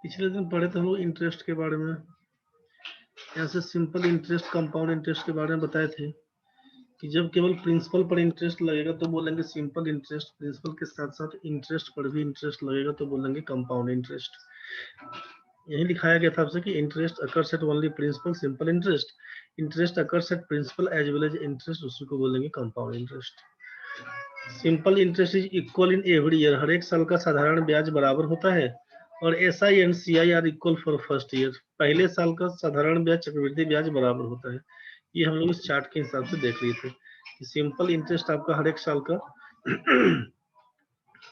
पिछले दिन पढ़े थे हम लोग इंटरेस्ट के बारे में, यहाँ से सिंपल इंटरेस्ट कंपाउंड इंटरेस्ट के बारे में बताए थे कि जब केवल प्रिंसिपल पर इंटरेस्ट लगेगा तो बोलेंगे सिंपल इंटरेस्ट, प्रिंसिपल के साथ साथ इंटरेस्ट पर भी इंटरेस्ट लगेगा तो बोलेंगे कंपाउंड इंटरेस्ट। यही दिखाया गया था आपसे कि interest occurs at only principal simple interest, interest occurs at principal as well as interest, उसी को बोलेंगे compound interest. Simple interest is equal in every year, हर एक साल का साधारण ब्याज बराबर होता है। और SI and CI are equal for first year, पहले साल का साधारण ब्याज चक्रवृद्धि ब्याज बराबर होता है। ये हम लोग इस चार्ट के हिसाब से देख लिए थे कि सिंपल इंटरेस्ट आपका हर एक साल का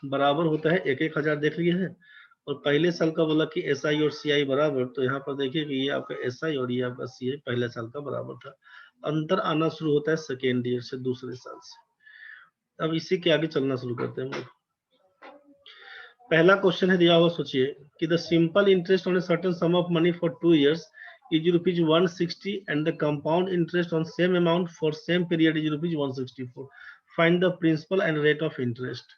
बराबर होता है, 1,000 देख लिए हैं। और पहले साल का बोला कि SI और CI बराबर, तो यहाँ पर देखिए कि ये आपका SI और ये आपका CI पहले साल का बराबर था। अंतर आना शुरू होता है सेकेंड ईयर से, दूसरे साल से। अब इसी के आगे चलना शुरू करते हैं हम लोग। पहला क्वेश्चन है दिया हुआ, सोचिए कि the simple interest on a certain some of money for 2 years is rupees 160 and the compound interest on same amount for same period is rupees 164. Find the principal and rate of interest.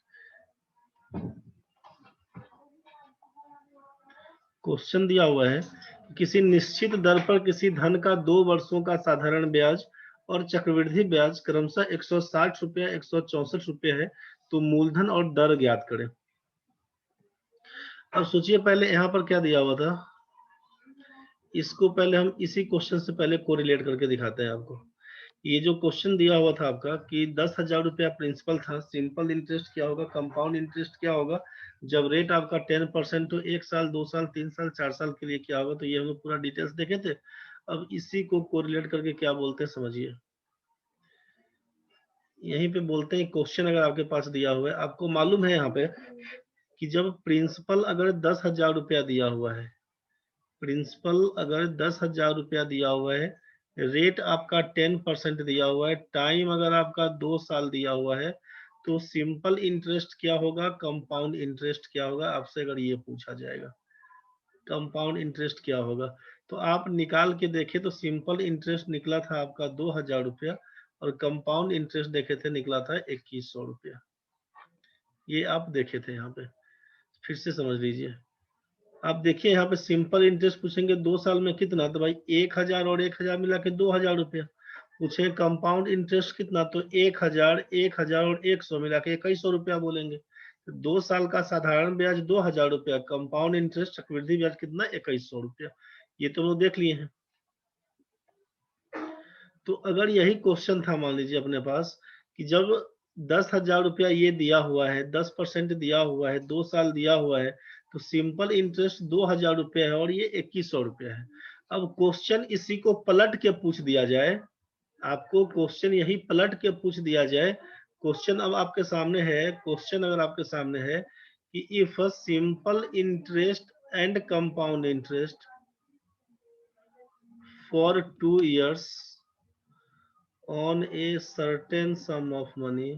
Question दिया हुआ है किसी निश्चित दर पर किसी धन का 2 वर्षों का साधारण ब्याज और चक्रवृद्धि ब्याज क्रमशः 160 रुपया 164 रुपया है, तो मूलधन और दर ज्ञात करें। अब सोचिए पहले यहाँ पर क्या दिया हुआ था, इसको पहले हम इसी क्वेश्चन से पहले कोरिलेट करके दिखाते हैं आपको। ये जो क्वेश्चन दिया हुआ था आपका कि 10,000 रुपया प्रिंसिपल था, सिंपल इंटरेस्ट क्या होगा, कंपाउंड इंटरेस्ट क्या होगा, जब रेट आपका 10% तो 1 साल 2 साल 3 साल 4 साल के लिए क्या होगा, तो ये हम लोग पूरा डिटेल्स देखे थे। अब इसी को कोरिलेट करके क्या बोलते हैं समझिए। यहीं पे बोलते हैं क्वेश्चन अगर आपके पास दिया हुआ है, आपको मालूम है यहाँ पे कि जब प्रिंसिपल अगर 10,000 रुपया दिया हुआ है, प्रिंसिपल अगर 10,000 रुपया दिया हुआ है, रेट आपका 10% दिया हुआ है, टाइम अगर आपका 2 साल दिया हुआ है, तो सिंपल इंटरेस्ट क्या होगा, कंपाउंड इंटरेस्ट क्या होगा, आपसे अगर ये पूछा जाएगा कंपाउंड इंटरेस्ट क्या होगा, तो आप निकाल के देखे तो सिंपल इंटरेस्ट निकला था आपका 2,000 रुपया और कंपाउंड इंटरेस्ट देखे थे निकला था 2,100 रुपया। ये आप देखे थे यहाँ पे, फिर से समझ लीजिए। आप देखिए यहाँ पे सिंपल इंटरेस्ट पूछेंगे 2 साल में कितना, तो भाई 1,000 और 1,000 मिला के 2,000 रुपया। पूछे कंपाउंड इंटरेस्ट कितना, तो 1,000 1,000 और 100 मिला के 2,100 रुपया बोलेंगे। 2 साल का साधारण ब्याज 2,000 रुपया, कंपाउंड इंटरेस्ट चक्रवृद्धि ब्याज कितना 2,100 रुपया। ये तो लोग देख लिए हैं। तो अगर यही क्वेश्चन था मान लीजिए अपने पास कि जब 10,000 रुपया ये दिया हुआ है, 10% दिया हुआ है, 2 साल दिया हुआ है, तो सिंपल इंटरेस्ट 2,000 रुपया है और ये 2,100 रुपया है। अब क्वेश्चन इसी को पलट के पूछ दिया जाए, आपको क्वेश्चन यही पलट के पूछ दिया जाए। क्वेश्चन अब आपके सामने है, क्वेश्चन अगर आपके सामने है कि if simple interest and compound interest for 2 years on a certain sum of money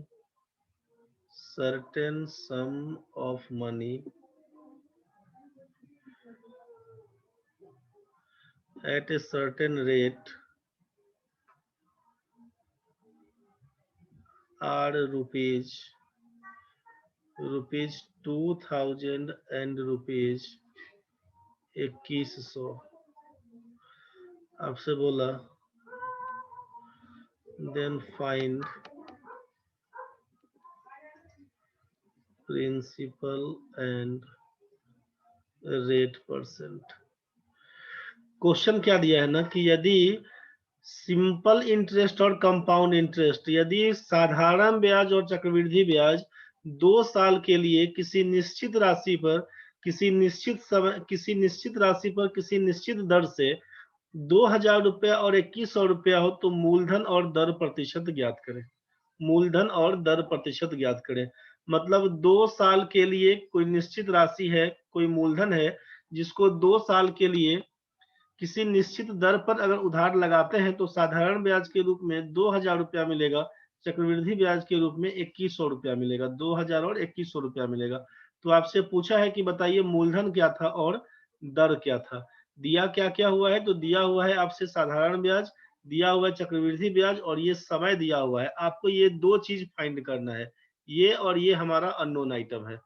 at a certain rate are rupees 2,000 and rupees 2,100, आपसे बोला then find principal and rate percent। Question क्या दिया है ना कि यदि सिंपल इंटरेस्ट और compound interest, यदि साधारण ब्याज और चक्रवृद्धि ब्याज 2 साल के लिए किसी निश्चित राशि पर किसी निश्चित समय किसी निश्चित राशि पर किसी निश्चित दर से 2,000 रुपया और 2,100 रुपया हो, तो मूलधन और दर प्रतिशत ज्ञात करें। मूलधन और दर प्रतिशत ज्ञात करें मतलब 2 साल के लिए कोई निश्चित राशि है, कोई मूलधन है जिसको 2 साल के लिए किसी निश्चित दर पर अगर उधार लगाते हैं तो साधारण ब्याज के रूप में 2,000 रुपया मिलेगा, चक्रवृद्धि ब्याज के रूप में 2,100 रुपया मिलेगा, 2,000 और 2,100 रुपया मिलेगा। तो आपसे पूछा है कि बताइए मूलधन क्या था और दर क्या था। दिया क्या क्या हुआ है, तो दिया हुआ है आपसे साधारण ब्याज, दिया हुआ है चक्रवृद्धि ब्याज और ये समय दिया हुआ है। आपको ये 2 चीज फाइंड करना है, ये और ये हमारा अननोन आइटम है।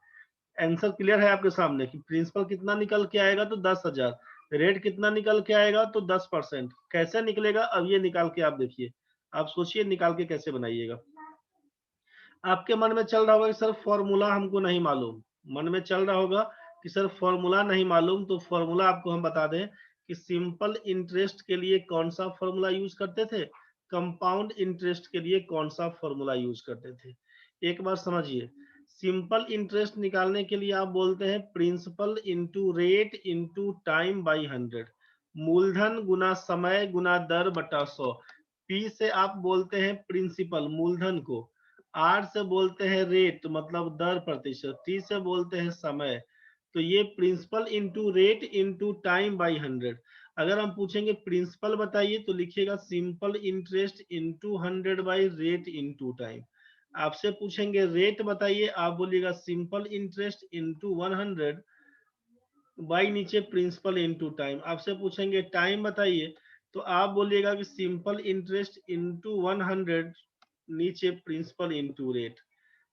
आंसर क्लियर है आपके सामने कि प्रिंसिपल कितना निकल के आएगा तो 10,000, रेट कितना निकल के आएगा तो 10%। कैसे निकलेगा अब ये निकाल के आप देखिए, आप सोचिए निकाल के कैसे बनाइएगा। आपके मन में चल रहा होगा कि सर फॉर्मूला हमको नहीं मालूम, मन में चल रहा होगा कि सर फॉर्मूला नहीं मालूम, तो फॉर्मूला आपको हम बता दें कि सिंपल इंटरेस्ट के लिए कौन सा फॉर्मूला यूज करते थे, कंपाउंड इंटरेस्ट के लिए कौन सा फॉर्मूला यूज करते थे। एक बार समझिए, सिंपल इंटरेस्ट निकालने के लिए आप बोलते हैं principal into rate into time by 100, मूलधन गुना समय गुना दर बटा 100। पी से आप बोलते हैं प्रिंसिपल मूलधन को, आर से बोलते हैं रेट मतलब दर प्रतिशत, टी से बोलते हैं समय। तो ये principal into rate into time by 100। अगर हम पूछेंगे प्रिंसिपल बताइए तो लिखिएगा simple interest into 100 by rate into time. आपसे पूछेंगे रेट बताइए, आप बोलिएगा सिंपल इंटरेस्ट इंटू 100 बाई नीचे प्रिंसिपल इंटू टाइम। आपसे पूछेंगे टाइम बताइए तो आप बोलिएगा कि सिंपल इंटरेस्ट इंटू 100 नीचे प्रिंसिपल इंटू रेट।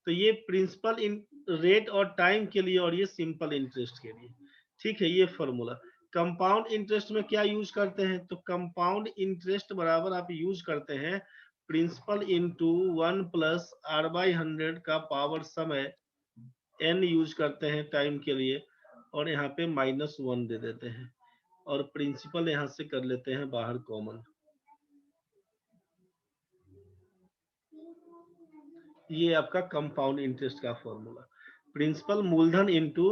तो ये प्रिंसिपल इन रेट और टाइम के लिए और ये सिंपल इंटरेस्ट के लिए, ठीक है। ये फॉर्मूला कंपाउंड इंटरेस्ट में क्या यूज करते हैं, तो कंपाउंड इंटरेस्ट बराबर आप यूज करते हैं principal into 1 plus are by 100 का पावर समय n यूज करते हैं टाइम के लिए, और यहाँ पे -1 दे देते हैं और प्रिंसिपल यहाँ से कर लेते हैं बाहर कॉमन। ये आपका कंपाउंड इंटरेस्ट का फॉर्मूला, प्रिंसिपल मूलधन इंटू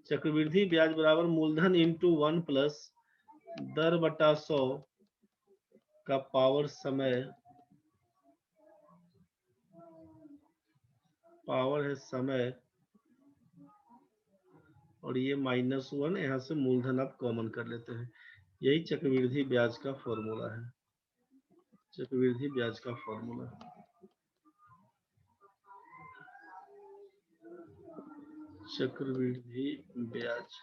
चक्रवृद्धि ब्याज बराबर मूलधन इंटू 1 प्लस दर बटा 100 का पावर समय, पावर है समय, और ये -1 यहाँ से मूलधन आप कॉमन कर लेते हैं। यही चक्रवृद्धि ब्याज का फॉर्मूला है, चक्रवृद्धि ब्याज का फॉर्मूला। चक्रवृद्धि ब्याज,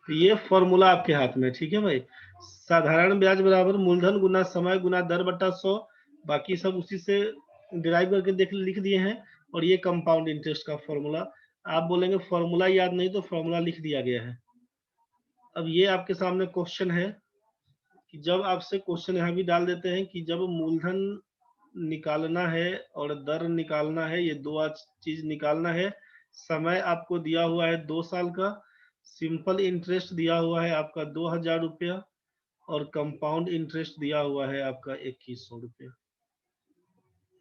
तो ये फॉर्मूला आपके हाथ में, ठीक है भाई। साधारण ब्याज बराबर मूलधन गुना समय गुना दर बटा 100, बाकी सब उसी से डिराइव करके देख लिख दिए हैं। और ये कंपाउंड इंटरेस्ट का फॉर्मूला, आप बोलेंगे फॉर्मूला याद नहीं तो फॉर्मूला लिख दिया गया है। अब ये आपके सामने क्वेश्चन है कि जब आपसे क्वेश्चन यहाँ भी डाल देते हैं कि जब मूलधन निकालना है और दर निकालना है, ये दो चीज निकालना है, समय आपको दिया हुआ है 2 साल का, सिंपल इंटरेस्ट दिया हुआ है आपका 2,000 रुपया, और कंपाउंड इंटरेस्ट दिया हुआ है आपका 2100 रुपया।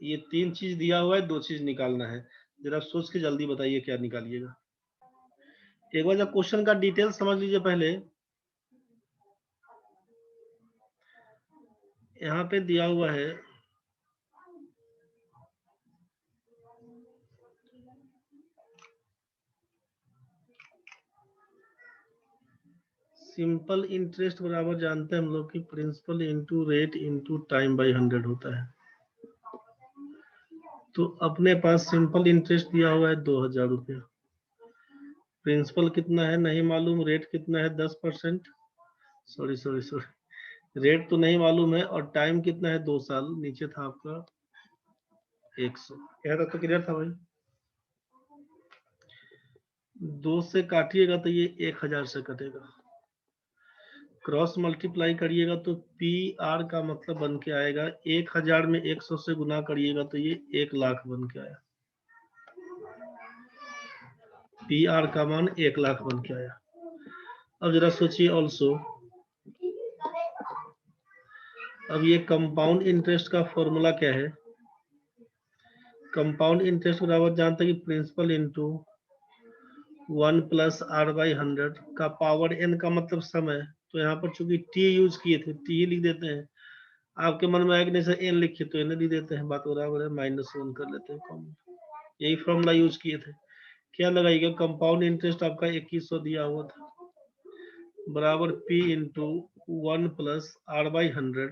ये 3 चीज दिया हुआ है, 2 चीज निकालना है। जरा सोच के जल्दी बताइए क्या निकालिएगा। एक बार जब क्वेश्चन का डिटेल समझ लीजिए पहले। यहाँ पे दिया हुआ है सिंपल इंटरेस्ट बराबर जानते हैं हम लोग कि principal into rate into time by 100 होता है। तो अपने पास सिंपल इंटरेस्ट दिया हुआ है 2,000 रुपया, प्रिंसिपल कितना है नहीं मालूम, रेट कितना है 10%, सॉरी रेट तो नहीं मालूम है, और टाइम कितना है 2 साल, नीचे था आपका 100। यहाँ तक तो क्लियर था भाई। 2 से काटिएगा तो ये 1,000 से कटेगा, क्रॉस मल्टीप्लाई करिएगा तो पी आर का मतलब बन के आएगा 1,000 में 100 से गुना करिएगा तो ये 1 लाख बन के आया, पी आर का मान 1 लाख बन के आया। अब जरा सोचिए ऑल्सो, अब ये कंपाउंड इंटरेस्ट का फॉर्मूला क्या है, कंपाउंड इंटरेस्ट बराबर जानते हैं कि principal into 1 plus are by 100 का पावर n का मतलब समय। तो यहाँ पर चूंकि टी यूज किए थे, टी ही लिख देते हैं। आपके मन में आया कि नहीं सर n लिखिए तो n लिख देते हैं, बात बराबर है, -1 कर लेते हैं कॉमन। यही फॉर्मूला यूज किए थे। क्या लगाइएगा, कंपाउंड इंटरेस्ट आपका 2100 दिया हुआ था बराबर P into 1 plus are by 100,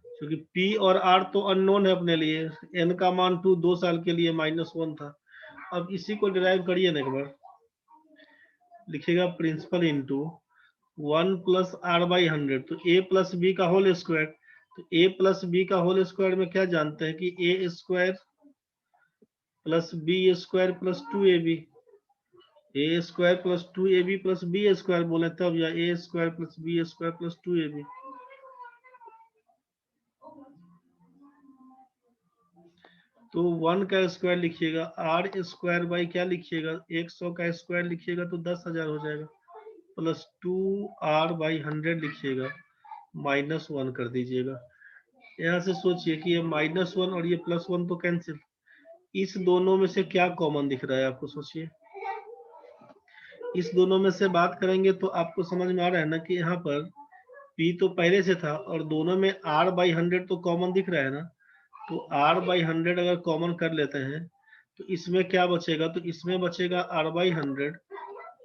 क्योंकि P और R तो अननोन है अपने लिए, n का मान 2 साल के लिए -1 था। अब इसी को डिराइव करिए ना एक बार, लिखिएगा principal into 1 plus are by 100, तो a प्लस बी का होल स्क्वायर। तो a प्लस बी का होल स्क्वायर में क्या जानते हैं कि a square plus b square plus 2ab, a square plus 2ab plus b square बोले तब, या a square plus b square plus 2ab। तो 1 का स्क्वायर लिखिएगा, आर स्क्वायर बाई क्या लिखिएगा, 100 का स्क्वायर लिखिएगा तो 10,000 हो जाएगा, प्लस 2r/100 लिखिएगा, -1 कर दीजिएगा। यहाँ से सोचिए कि ये -1 और ये +1 तो कैंसिल, इस दोनों में से क्या कॉमन दिख रहा है आपको, सोचिए। इस दोनों में से बात करेंगे तो आपको समझ में आ रहा है ना कि यहाँ पर p तो पहले से था और दोनों में r/100 तो कॉमन दिख रहा है ना। तो r/100 अगर कॉमन कर लेते हैं तो इसमें क्या बचेगा, तो इसमें बचेगा r/100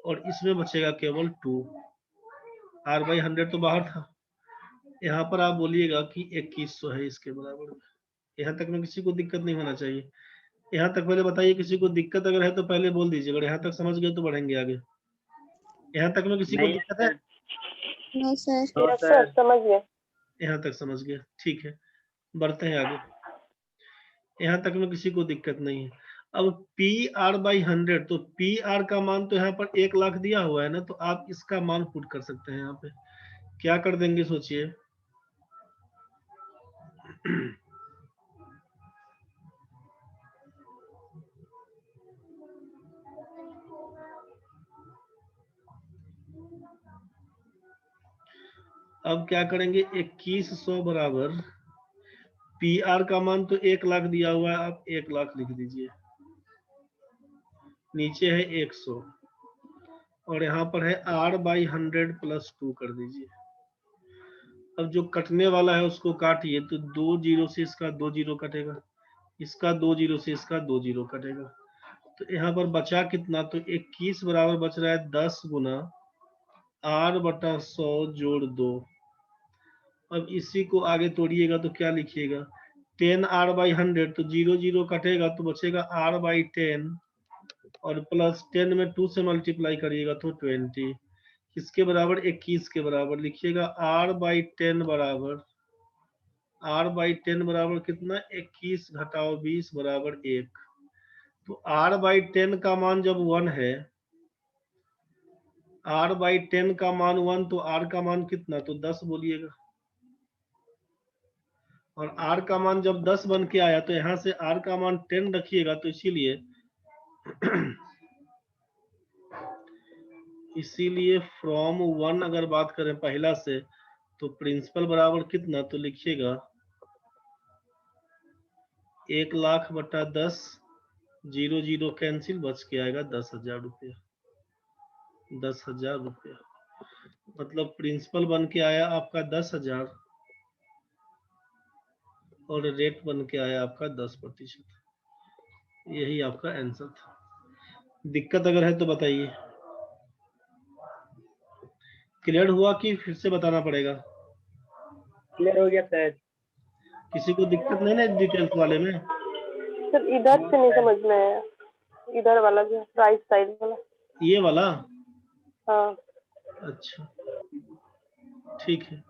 और इसमें बचेगा केवल 2। r/100 तो बाहर था। यहाँ पर आप बोलिएगा कि 2100 है इसके बराबर। यहाँ तक में किसी को दिक्कत नहीं होना चाहिए। यहाँ तक पहले बताइए, किसी को दिक्कत अगर है तो पहले बोल दीजिए, अगर यहाँ तक समझ गए तो बढ़ेंगे आगे। यहाँ तक में किसी को दिक्कत है? नहीं सर। यस सर, समझ गए। यहाँ तक समझ गए, ठीक है, बढ़ते हैं आगे। यहाँ तक में किसी को दिक्कत नहीं है। अब PR/100, तो PR का मान तो यहाँ पर 1 लाख दिया हुआ है ना, तो आप इसका मान पुट कर सकते हैं। यहाँ पे क्या कर देंगे सोचिए। अब क्या करेंगे, 2100 बराबर PR का मान तो 1 लाख दिया हुआ है, आप 1 लाख लिख दीजिए, नीचे है 100 और यहाँ पर है r/100 प्लस 2 कर दीजिए। अब जो कटने वाला है उसको काटिए, तो 2 जीरो से इसका 2 जीरो कटेगा, इसका 2 जीरो से इसका 2 जीरो कटेगा। तो यहाँ पर बचा कितना, तो 21 बराबर बच रहा है 10 गुना r/100 जोड़ 2। अब इसी को आगे तोड़िएगा तो क्या लिखिएगा, 10r/100, तो 0 0 कटेगा तो बचेगा r/10 और प्लस 10 में 2 से मल्टीप्लाई करिएगा तो 20, इसके बराबर 21 के बराबर लिखिएगा। r/10 बराबर कितना, 21 घटाओ 20 बराबर 1। तो r/10 का मान जब 1 है, r/10 का मान 1, तो r का मान कितना, तो 10 बोलिएगा। और r का मान जब 10 बन के आया तो यहाँ से r का मान 10 रखिएगा, तो इसीलिए फ्रॉम 1 अगर बात करें पहला से, तो प्रिंसिपल बराबर कितना, तो लिखिएगा 1 लाख बटा 10, 0 0 कैंसिल, बच के आएगा 10,000 रुपया। 10,000 रुपया मतलब प्रिंसिपल बन के आया आपका 10,000 और रेट बन के आया आपका 10%। यही आपका आंसर था। दिक्कत अगर है तो बताइए। क्लियर हुआ कि फिर से बताना पड़ेगा? क्लियर हो गया सर। किसी को दिक्कत नहीं ना डिटेल्स वाले में? सर इधर से नहीं समझ में आया, इधर वाला जो राइट साइड वाला। ये वाला? हाँ अच्छा ठीक है,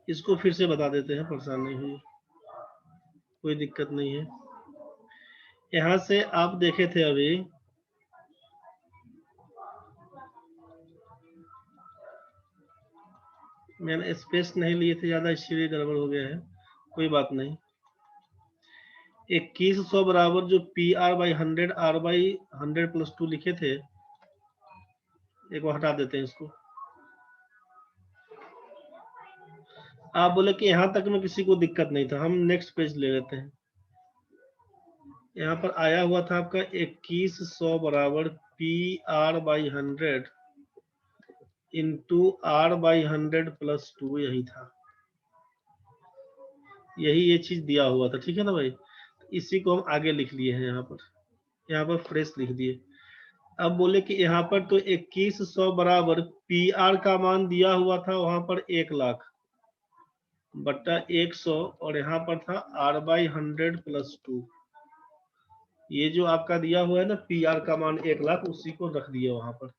इसको फिर से बता देते हैं, परेशान नहीं हुई, कोई दिक्कत नहीं है। यहाँ से आप देखे थे अभी, मैंने स्पेस नहीं लिए थे ज्यादा, इसलिए गड़बड़ हो गया है, कोई बात नहीं। 2100 बराबर जो PR/100 r/100 प्लस 2 लिखे थे, एक बार हटा देते हैं इसको। आप बोले कि यहाँ तक में किसी को दिक्कत नहीं था, हम नेक्स्ट पेज ले लेते हैं। यहाँ पर आया हुआ था आपका 2100 बराबर PR/100 इंटू r/100 प्लस 2, यही था, यही ये चीज दिया हुआ था, ठीक है ना भाई। इसी को हम आगे लिख लिए हैं, यहाँ पर फ्रेश लिख दिए। अब बोले कि यहाँ पर तो 2100 बराबर PR का मान दिया हुआ था वहां पर 1 लाख बट्टा 100 और यहाँ पर था r/100 प्लस 2। ये जो आपका दिया हुआ है ना PR का मान 1 लाख, उसी को रख दिया वहां पर।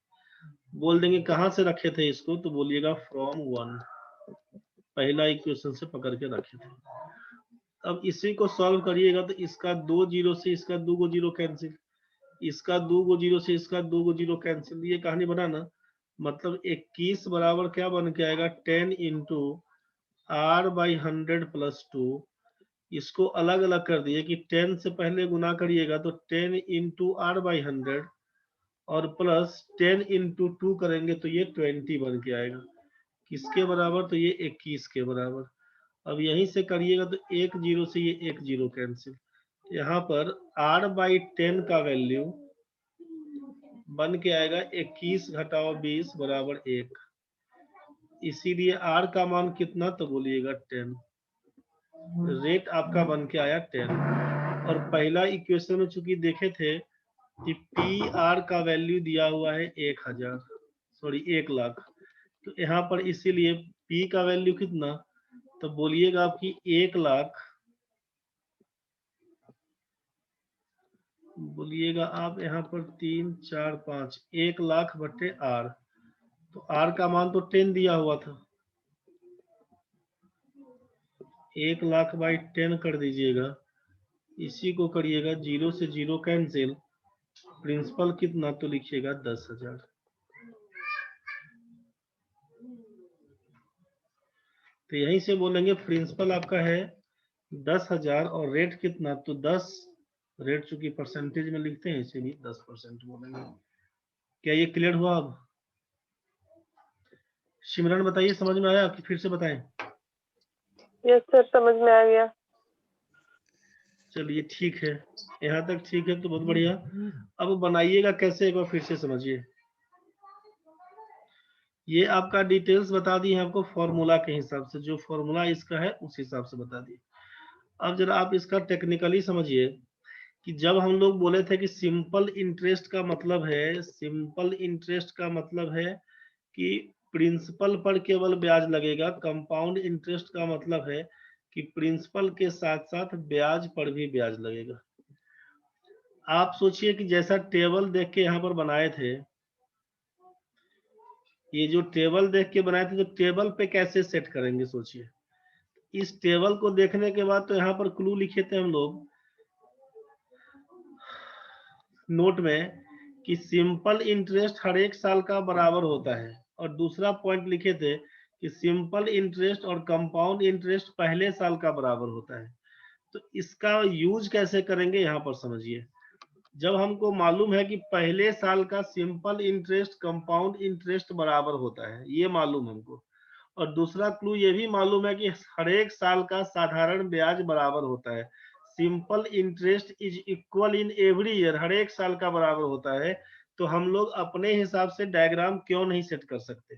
बोल देंगे कहाँ से रखे थे इसको, तो बोलिएगा फ्रॉम 1, पहला इक्वेशन से पकड़ के रखे थे। अब इसी को सॉल्व करिएगा तो इसका 2 जीरो से इसका 2 जीरो कैंसिल, इसका 2 गो जीरो से इसका 2 गो जीरो कैंसिल, ये कहानी बनाना। मतलब 21 बराबर क्या बन के आएगा 10 इंटू r/100 प्लस 2। इसको अलग अलग कर दिए कि 10 से पहले गुना करिएगा तो 10 इंटू r/100 और प्लस 10 इंटू 2 करेंगे तो ये 20 बन के आएगा। किसके बराबर? तो ये 21 के बराबर। अब यहीं से करिएगा तो एक जीरो से ये एक जीरो कैंसिल। यहाँ पर r/10 का वैल्यू बन के आएगा 21 घटाओ 20 बराबर 1। इसीलिए r का मान कितना? तो बोलिएगा 10। रेट आपका बन के आया 10। और पहला इक्वेशन में चूंकि देखे थे कि PR का वैल्यू दिया हुआ है 1000, सॉरी 1 लाख, तो यहाँ पर इसीलिए P का वैल्यू कितना? तो बोलिएगा आपकी 1 लाख, बोलिएगा आप यहाँ पर 3 4 5, 1 लाख बटे R। तो R का मान तो 10 दिया हुआ था, 1 लाख बाई 10 कर दीजिएगा। इसी को करिएगा, जीरो से जीरो कैंसिल, प्रिंसिपल कितना? तो लिखिएगा 10,000। तो यहीं से बोलेंगे प्रिंसिपल आपका है 10,000 और रेट कितना? तो 10। रेट चूंकि परसेंटेज में लिखते हैं इसीलिए 10% बोलेंगे। क्या ये क्लियर हुआ? अब सिमरन बताइए, समझ में आया कि फिर से बताएं? यस सर, समझ में आ गया। चलिए ठीक है, यहाँ तक ठीक है तो बहुत बढ़िया। अब बनाइएगा कैसे, एक बार फिर से समझिए। ये आपका डिटेल्स बता दी है आपको फॉर्मूला के हिसाब से, जो फॉर्मूला इसका है उस हिसाब से बता दी। अब जरा आप इसका टेक्निकली समझिए कि जब हम लोग बोले थे कि सिंपल इंटरेस्ट का मतलब है, सिंपल इंटरेस्ट का मतलब है कि प्रिंसिपल पर केवल ब्याज लगेगा। कंपाउंड इंटरेस्ट का मतलब है कि प्रिंसिपल के साथ साथ ब्याज पर भी ब्याज लगेगा। आप सोचिए कि जैसा टेबल देख के यहाँ पर बनाए थे, ये जो टेबल देख के बनाए थे, तो टेबल पे कैसे सेट करेंगे सोचिए। इस टेबल को देखने के बाद तो यहाँ पर क्लू लिखे थे हम लोग नोट में कि सिंपल इंटरेस्ट हर एक साल का बराबर होता है, और दूसरा पॉइंट लिखे थे कि सिंपल इंटरेस्ट और कंपाउंड इंटरेस्ट पहले साल का बराबर होता है। तो इसका यूज कैसे करेंगे यहाँ पर समझिए। जब हमको मालूम है कि पहले साल का सिंपल इंटरेस्ट कंपाउंड इंटरेस्ट बराबर होता है, ये मालूम हमको, और दूसरा क्लू ये भी मालूम है कि हर एक साल का साधारण ब्याज बराबर होता है। Simple interest is equal in every year, हर एक साल का बराबर होता है। तो हम लोग अपने हिसाब से डायग्राम क्यों नहीं सेट कर सकते।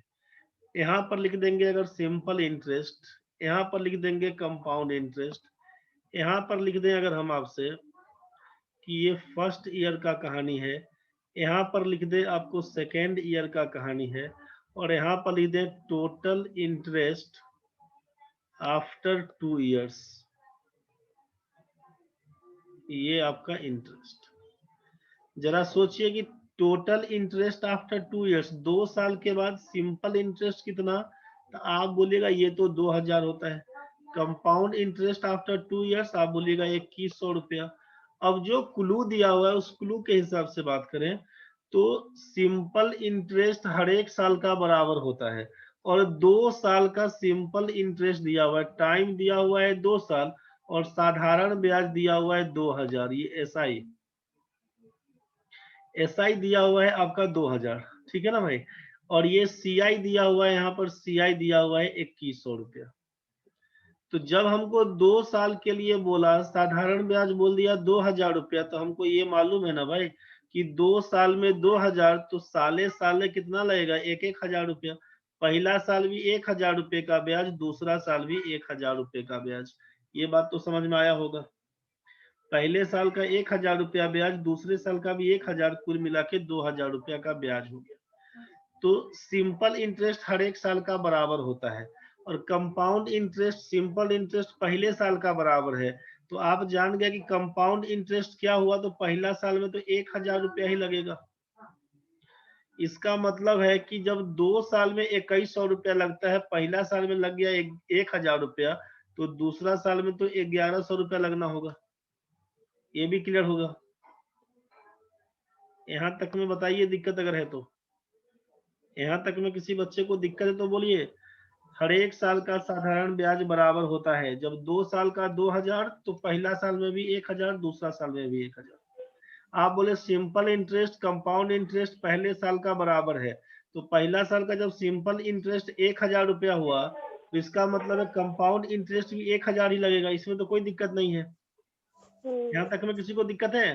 यहाँ पर लिख देंगे अगर सिंपल इंटरेस्ट, यहाँ पर लिख देंगे कंपाउंड इंटरेस्ट, यहाँ पर लिख दें अगर हम आपसे कि ये फर्स्ट ईयर का कहानी है, यहाँ पर लिख दे आपको सेकेंड ईयर का कहानी है, और यहाँ पर लिख दे टोटल इंटरेस्ट आफ्टर 2 इयर्स। ये आपका इंटरेस्ट, जरा सोचिए कि टोटल इंटरेस्ट आफ्टर 2 इयर्स, 2 साल के बाद सिंपल इंटरेस्ट कितना? तो आप बोलिएगा ये तो 2000 होता है। कंपाउंड इंटरेस्ट आफ्टर 2 इयर्स आप बोलिएगा 2100 रुपया। अब जो क्लू दिया हुआ है उस क्लू के हिसाब से बात करें तो सिंपल इंटरेस्ट हर एक साल का बराबर होता है, और 2 साल का सिंपल इंटरेस्ट दिया हुआ है, टाइम दिया हुआ है 2 साल, और साधारण ब्याज दिया हुआ है 2000। ये एसआई दिया हुआ है आपका 2000, ठीक है ना भाई। और ये सीआई दिया हुआ है, यहाँ पर सीआई दिया हुआ है 2100 रुपया। तो जब हमको 2 साल के लिए बोला, साधारण ब्याज बोल दिया 2000 रुपया, तो हमको ये मालूम है ना भाई कि 2 साल में 2000, तो साले साले कितना लगेगा? 1000 रुपया। पहला साल भी 1000 रुपये का ब्याज, दूसरा साल भी 1000 रुपये का ब्याज। ये बात तो समझ में आया होगा। पहले साल का 1000 रुपया ब्याज, दूसरे साल का भी 1000, कुल मिला के 2000 रुपया का ब्याज हो गया। तो सिंपल इंटरेस्ट हर एक साल का बराबर होता है, और कंपाउंड इंटरेस्ट सिंपल इंटरेस्ट पहले साल का बराबर है। तो आप जान गए कि कंपाउंड इंटरेस्ट क्या हुआ, तो पहला साल में तो 1000 रुपया ही लगेगा। इसका मतलब है कि जब 2 साल में 2100 रुपया लगता है, पहला साल में लग गया 1000 रुपया, तो दूसरा साल में तो 1100 रुपया लगना होगा। ये भी क्लियर होगा। यहाँ तक में बताइए दिक्कत अगर है तो। यहाँ तक में किसी बच्चे को दिक्कत है तो बोलिए। हर एक साल का साधारण ब्याज बराबर होता है। जब 2 साल का 2000 तो पहला साल में भी 1000, दूसरा साल में भी 1000। आप बोले सिंपल इंटरेस्ट कंपाउंड इंटरेस्ट पहले साल का बराबर है, तो पहला साल का जब सिंपल इंटरेस्ट 1000 रुपया हुआ तो इसका मतलब है कंपाउंड इंटरेस्ट भी 1000 ही लगेगा। इसमें तो कोई दिक्कत नहीं है। यहाँ तक में किसी को दिक्कत है?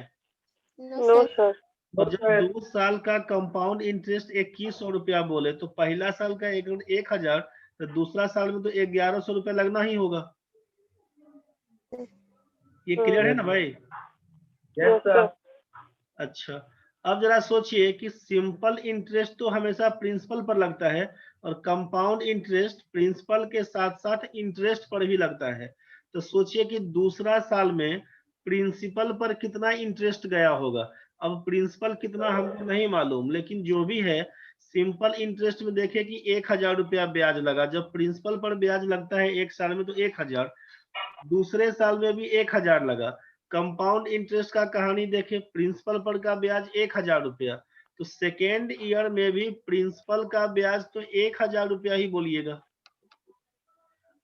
No no sir. सर। और जब 2 साल का कंपाउंड इंटरेस्ट 2100 रुपया बोले तो पहला साल का 1000 तो दूसरा साल में तो 1100 रुपया लगना ही होगा। ये क्लियर है ना भाई? Yes sir. अच्छा, अब जरा सोचिए कि सिंपल इंटरेस्ट तो हमेशा प्रिंसिपल पर लगता है और कंपाउंड इंटरेस्ट प्रिंसिपल के साथ साथ इंटरेस्ट पर भी लगता है। तो सोचिए कि दूसरा साल में प्रिंसिपल पर कितना इंटरेस्ट गया होगा। अब प्रिंसिपल कितना हमको नहीं मालूम, लेकिन जो भी है सिंपल इंटरेस्ट में देखिए कि 1000 रुपया ब्याज लगा। जब प्रिंसिपल पर ब्याज लगता है एक साल में तो 1000, दूसरे साल में भी 1000 लगा। कंपाउंड इंटरेस्ट का कहानी देखें, प्रिंसिपल पर का ब्याज 1000 रुपया, तो सेकेंड ईयर में भी प्रिंसिपल का ब्याज तो 1000 रुपया ही बोलिएगा।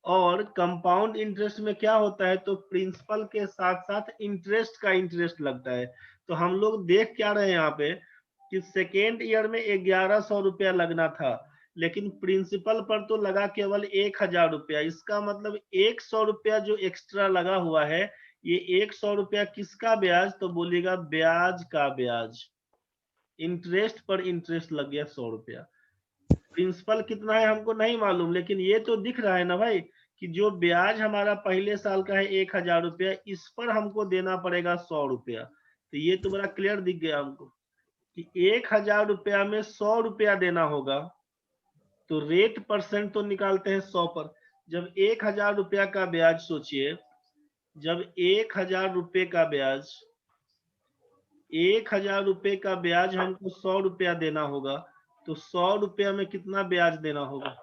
और कंपाउंड इंटरेस्ट में क्या होता है, तो प्रिंसिपल के साथ साथ इंटरेस्ट का इंटरेस्ट लगता है। तो हम लोग देख क्या रहे हैं यहाँ पे कि सेकेंड ईयर में 1100 रुपया लगना था, लेकिन प्रिंसिपल पर तो लगा केवल 1000 रुपया। इसका मतलब 100 रुपया जो एक्स्ट्रा लगा हुआ है, ये 100 रुपया किसका ब्याज, तो बोलिएगा ब्याज का ब्याज। इंटरेस्ट पर इंटरेस्ट लग गया 100 रुपया। प्रिंसिपल कितना है हमको नहीं मालूम, लेकिन ये तो दिख रहा है ना भाई कि जो ब्याज हमारा पहले साल का है 1000 रुपया, इस पर हमको देना पड़ेगा 100 रुपया। तो ये तो बड़ा क्लियर दिख गया हमको कि 1000 रुपया में 100 रुपया देना होगा। तो रेट परसेंट तो निकालते हैं 100 पर। जब 1000 रुपया का ब्याज सोचिए, जब 1000 रुपये का ब्याज 1000 रुपये का ब्याज हमको 100 रुपया देना होगा, तो 100 रुपया में कितना ब्याज देना होगा,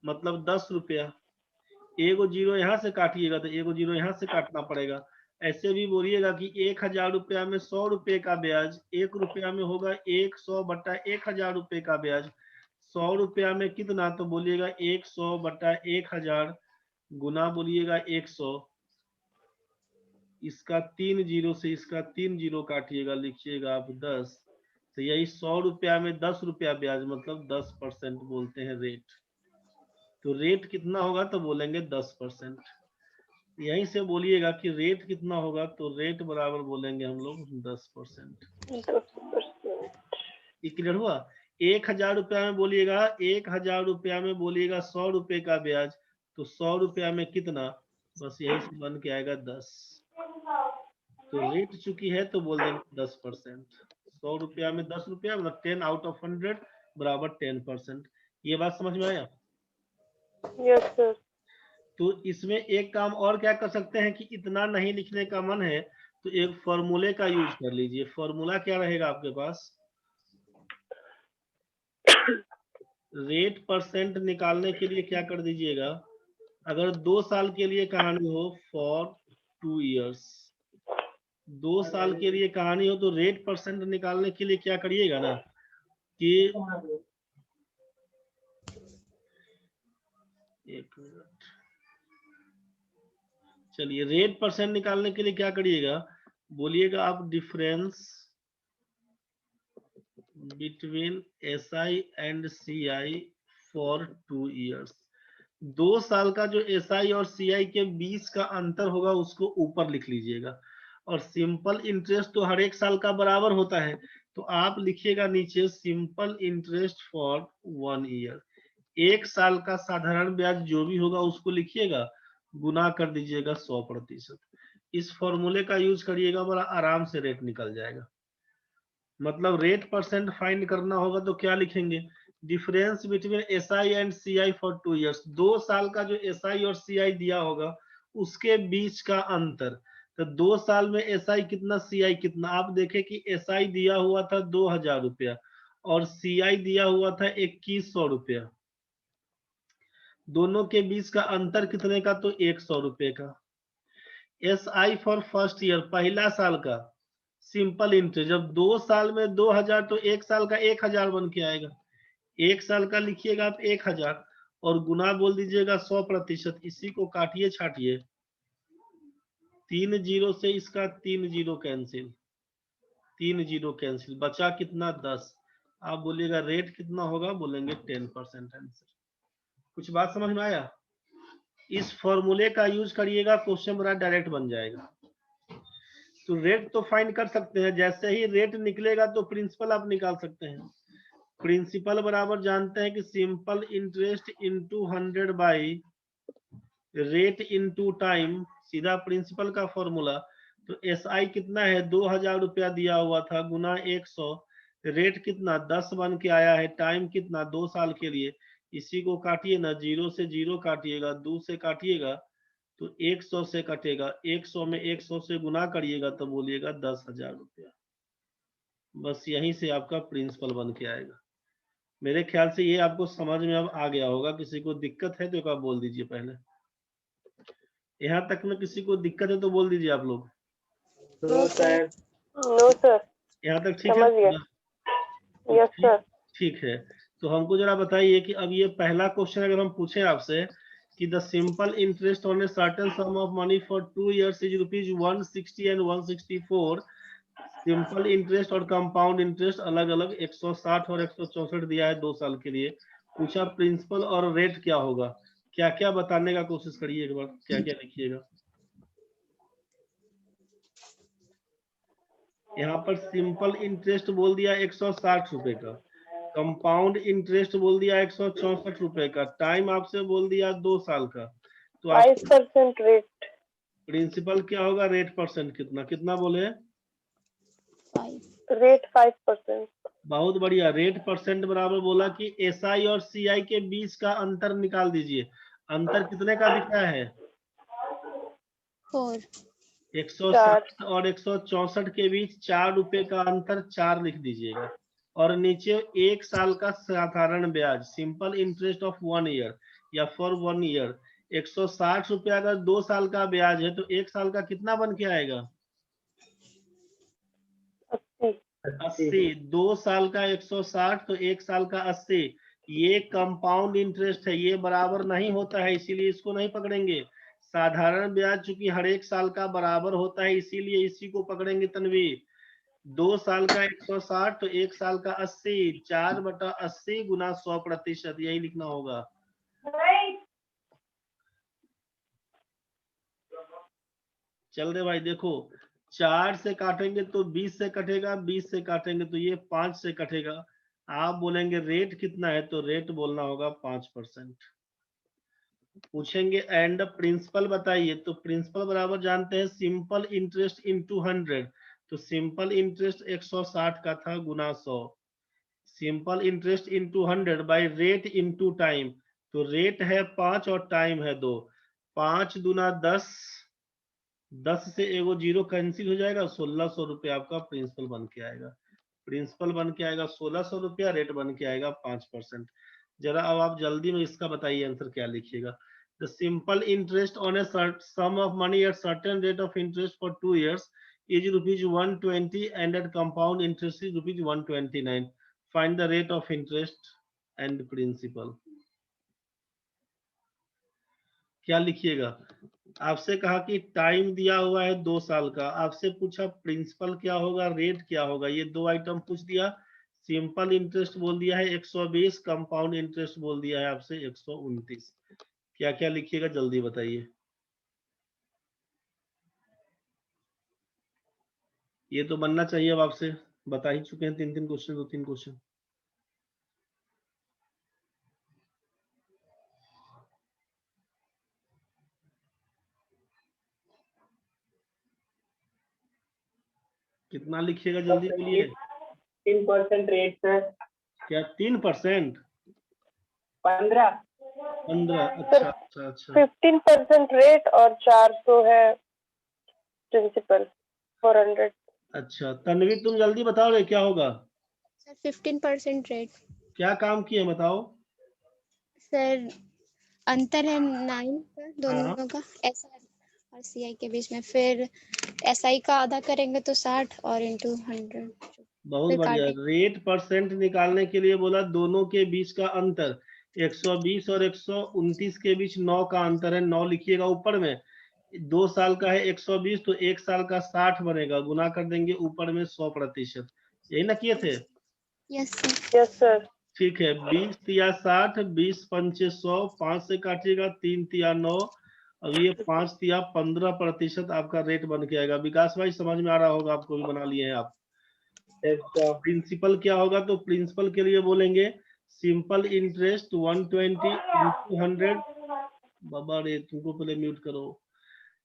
मतलब 10 रुपया। एगो जीरो यहाँ से काटिएगा तो एगो जीरो यहाँ से काटना पड़ेगा। ऐसे भी बोलिएगा कि 1000 रुपया में 100 रुपये का ब्याज 1 रुपया में होगा 100 बटा 1000 रुपये का ब्याज। 100 रुपया में कितना, तो बोलिएगा 100 बटा 1000 गुना बोलिएगा 100। इसका 3 जीरो से इसका 3 जीरो काटिएगा, लिखिएगा आप 10। तो यही 100 रुपया में 10 रुपया ब्याज मतलब 10% बोलते हैं रेट। तो रेट कितना होगा, तो बोलेंगे 10%। यहीं से बोलिएगा कि रेट कितना होगा, तो रेट बराबर बोलेंगे हम लोग 10%। 10%। ये क्लियर हुआ? 1000 रुपया में बोलिएगा 1000 रुपया में बोलिएगा 100 रुपये का ब्याज, तो 100 रुपया में कितना, बस यही से बन के आएगा 10। तो रेट चुकी है तो बोल देंगे 10%। 100 रुपया में 10 रुपया मतलब 10 आउट ऑफ 100 बराबर 10%। ये बात समझ में आया? Yes sir. तो इसमें एक काम और क्या कर सकते हैं कि इतना नहीं लिखने का मन है तो एक फॉर्मूले का यूज कर लीजिए। फॉर्मूला क्या रहेगा आपके पास? रेट परसेंट निकालने के लिए क्या कर दीजिएगा, अगर 2 साल के लिए कहानी हो फॉर 2 इयर्स, 2 साल के लिए कहानी हो तो रेट परसेंट निकालने के लिए क्या करिएगा ना कि एक मिनट, चलिए रेट परसेंट निकालने के लिए क्या करिएगा, बोलिएगा आप difference between SI and CI for 2 years. 2 साल का जो SI और CI के बीच का अंतर होगा उसको ऊपर लिख लीजिएगा। और सिंपल इंटरेस्ट तो हर एक साल का बराबर होता है, तो आप लिखिएगा नीचे सिंपल इंटरेस्ट फॉर 1 ईयर। एक साल का साधारण ब्याज जो भी होगा उसको लिखिएगा, गुना कर दीजिएगा 100%। इस फॉर्मूले का यूज करिएगा, बड़ा आराम से रेट निकल जाएगा। मतलब रेट परसेंट फाइंड करना होगा तो क्या लिखेंगे, difference between SI and CI for 2 years. 2 साल का जो SI और CI दिया होगा उसके बीच का अंतर। तो 2 साल में SI कितना CI कितना, आप देखें कि SI दिया हुआ था 2000 रुपया और CI दिया हुआ था 2100 रुपया। दोनों के बीच का अंतर कितने का, तो 100 रुपये का। SI फॉर फर्स्ट ईयर पहला साल का, सिंपल इंटरेस्ट। जब 2 साल में 2000 तो 1 साल का 1000 बन के आएगा। 1 साल का लिखिएगा आप 1000 और गुना बोल दीजिएगा 100%। इसी को काटिए छाटिए, 3 जीरो से इसका 3 जीरो कैंसिल, 3 जीरो कैंसिल, बचा कितना 10। आप बोलिएगा रेट कितना होगा, बोलेंगे 10% आंसर। कुछ बात समझ में आया? इस फॉर्मूले का यूज करिएगा, क्वेश्चन बड़ा डायरेक्ट बन जाएगा। तो रेट तो फाइंड कर सकते हैं, जैसे ही रेट निकलेगा तो प्रिंसिपल आप निकाल सकते हैं। प्रिंसिपल बराबर जानते हैं कि simple interest into 100 by rate into time, सीधा प्रिंसिपल का फॉर्मूला। तो एसआई कितना है, 2000 रुपया दिया हुआ था, गुना 100, रेट कितना 10 बन के आया है, टाइम कितना 2 साल के लिए। इसी को काटिए ना, 0 से 0 काटिएगा, 2 से काटिएगा तो 100 से कटेगा, 100 में 100 से गुना करिएगा तो बोलिएगा 10,000 रुपया। बस यहीं से आपका प्रिंसिपल बन के आएगा। मेरे ख्याल से ये आपको समझ में अब आ गया होगा। किसी को दिक्कत है तो एक बार बोल दीजिए पहले। यहाँ तक में किसी को दिक्कत है तो बोल दीजिए आप लोग। No sir. नो सर, यहाँ तक ठीक समझ गया। है? Yes sir. ठीक है, तो हमको जरा बताइए कि अब ये पहला क्वेश्चन अगर हम पूछे आपसे कि the simple interest on a certain some of money for 2 years is ₹160 and 164। Simple interest और कंपाउंड इंटरेस्ट अलग अलग 160 और 164 दिया है 2 साल के लिए। पूछा प्रिंसिपल और रेट क्या होगा। क्या क्या बताने का कोशिश करिए एक बार, क्या क्या लिखिएगा। यहाँ पर सिंपल इंटरेस्ट बोल दिया 160 रुपए का, कंपाउंड इंटरेस्ट बोल दिया 164 रुपए का, टाइम आपसे बोल दिया 2 साल का। तो 5% रेट। प्रिंसिपल क्या होगा, रेट परसेंट कितना कितना बोले, रेट 5%। बहुत बढ़िया। रेट परसेंट बराबर बोला कि एसआई और सीआई के बीच का अंतर निकाल दीजिए। अंतर कितने का दिख रहा है, 4। 160 और 164 के बीच 4 रुपए का अंतर, 4 लिख दीजिएगा। और नीचे 1 साल का साधारण ब्याज, सिंपल इंटरेस्ट ऑफ 1 ईयर या फॉर 1 ईयर। 160 रुपया अगर 2 साल का ब्याज है तो 1 साल का कितना बन के आएगा, 80। 2 साल का 160 तो 1 साल का 80। ये कंपाउंड इंटरेस्ट है, ये बराबर नहीं होता है, इसीलिए इसको नहीं पकड़ेंगे। साधारण ब्याज चूंकि हर 1 साल का बराबर होता है, इसीलिए इसी को पकड़ेंगे तनवी। 2 साल का 160 तो 1 साल का 80, 4/80 गुना 100%, यही लिखना होगा। चल रहे भाई, देखो 4 से काटेंगे तो 20 से कटेगा, 20 से काटेंगे तो ये 5 से कटेगा। आप बोलेंगे रेट कितना है तो रेट बोलना होगा 5%। पूछेंगे एंड प्रिंसिपल बताइए, तो प्रिंसिपल बराबर जानते हैं सिंपल इंटरेस्ट इंटू 100। तो सिंपल इंटरेस्ट 160 का था गुना 100, simple interest into 100 by rate into time. तो रेट है 5 और टाइम है 2, 5 दूना 10, 10 से एगो जीरो कैंसिल हो जाएगा, 1600 रुपया आपका प्रिंसिपल बन के आएगा। प्रिंसिपल बन के आएगा 1600 रुपया, रेट बन के आएगा 5%। जरा अब आप जल्दी में इसका बताइए आंसर क्या लिखिएगा। The simple interest on a sum of money at certain rate of interest for 2 years is ₹120 and at compound interest is ₹129. Find the rate of interest and principal। क्या लिखिएगा। आपसे कहा कि टाइम दिया हुआ है 2 साल का, आपसे पूछा प्रिंसिपल क्या होगा, रेट क्या होगा, ये 2 आइटम पूछ दिया। सिंपल इंटरेस्ट बोल दिया है 120, कंपाउंड इंटरेस्ट बोल दिया है आपसे 129। क्या क्या लिखिएगा जल्दी बताइए। ये तो बनना चाहिए, अब आपसे बता ही चुके हैं 3 क्वेश्चन, 2-3 क्वेश्चन। कितना लिखिएगा जल्दी बोलिए। 3% रेट सर। क्या 3%? 15। 15, अच्छा अच्छा अच्छा। 15% रेट और 400 है प्रिंसिपल, 400। अच्छा तन्वी, तुम जल्दी बताओ रे क्या होगा। Sir 15% rate. क्या काम किए बताओ। सर अंतर है 9 का दोनों का, SR और CI के बीच में, फिर SI का आधा करेंगे तो 60 और इंटू 100। बहुत फिर बढ़िया। काटेंगे। रेट परसेंट निकालने के लिए बोला दोनों के बीच का अंतर 120 और 129 के बीच 9 का अंतर है, 9 लिखिएगा ऊपर में। 2 साल का है 120 तो 1 साल का 60 बनेगा, गुना कर देंगे ऊपर में 100%। यही ना किए थे? Yes sir. Yes sir. ठीक है, 20 तिया 60, 20 पंचे 100, 5 से काटिएगा, 3 तिया 9, अब ये 5 तिया 15% आपका रेट बन के आएगा। विकास भाई समझ में आ रहा होगा, आपको भी बना लिए हैं आप। Yes sir. प्रिंसिपल क्या होगा, तो प्रिंसिपल के लिए बोलेंगे सिंपल इंटरेस्ट 120 इंटू 100, बाबा रे तुमको पहले म्यूट करो,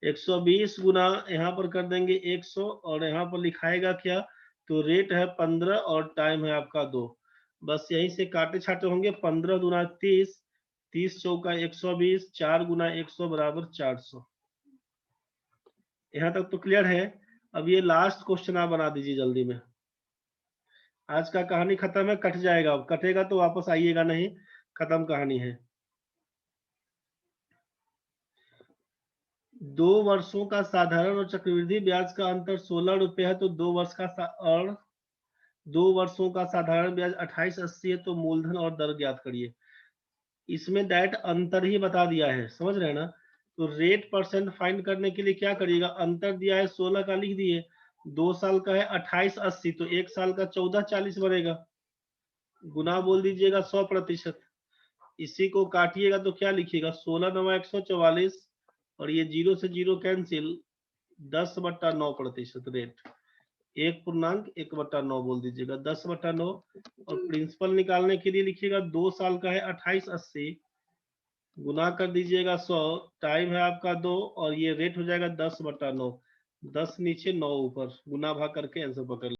120 गुना यहाँ पर कर देंगे 100 और यहाँ पर लिखाएगा क्या, तो रेट है 15 और टाइम है आपका 2। बस यहीं से काटे छाटे होंगे, 15 गुना 30, 30 चौका 120, 4 गुना 100 बराबर 400। यहाँ तक तो क्लियर है। अब ये लास्ट क्वेश्चन आप बना दीजिए जल्दी में। आज का कहानी खत्म है, कट जाएगा, अब कटेगा तो वापस आइएगा नहीं, खत्म कहानी है। 2 वर्षों का साधारण और चक्रवृद्धि ब्याज का अंतर 16 रुपए है, तो 2 वर्ष का और 2 वर्षों का साधारण ब्याज 2880 है, तो मूलधन और दर ज्ञात करिए। इसमें डायरेक्ट अंतर ही बता दिया है, समझ रहे हैं ना? तो रेट परसेंट फाइंड करने के लिए क्या करिएगा, अंतर दिया है 16 का लिख दिए, 2 साल का है 2880, तो 1 साल का 1440 बनेगा, गुना बोल दीजिएगा 100%। इसी को काटिएगा तो क्या लिखिएगा, 16 9 144, और ये 0 से 0 कैंसिल, 10/9% रेट, 1.1/9 बोल दीजिएगा, 10/9। और प्रिंसिपल निकालने के लिए लिखिएगा 2 साल का है 2880, गुना कर दीजिएगा 100, टाइम है आपका 2, और ये रेट हो जाएगा 10/9, 10 नीचे 9 ऊपर, गुना भाग करके आंसर पकड़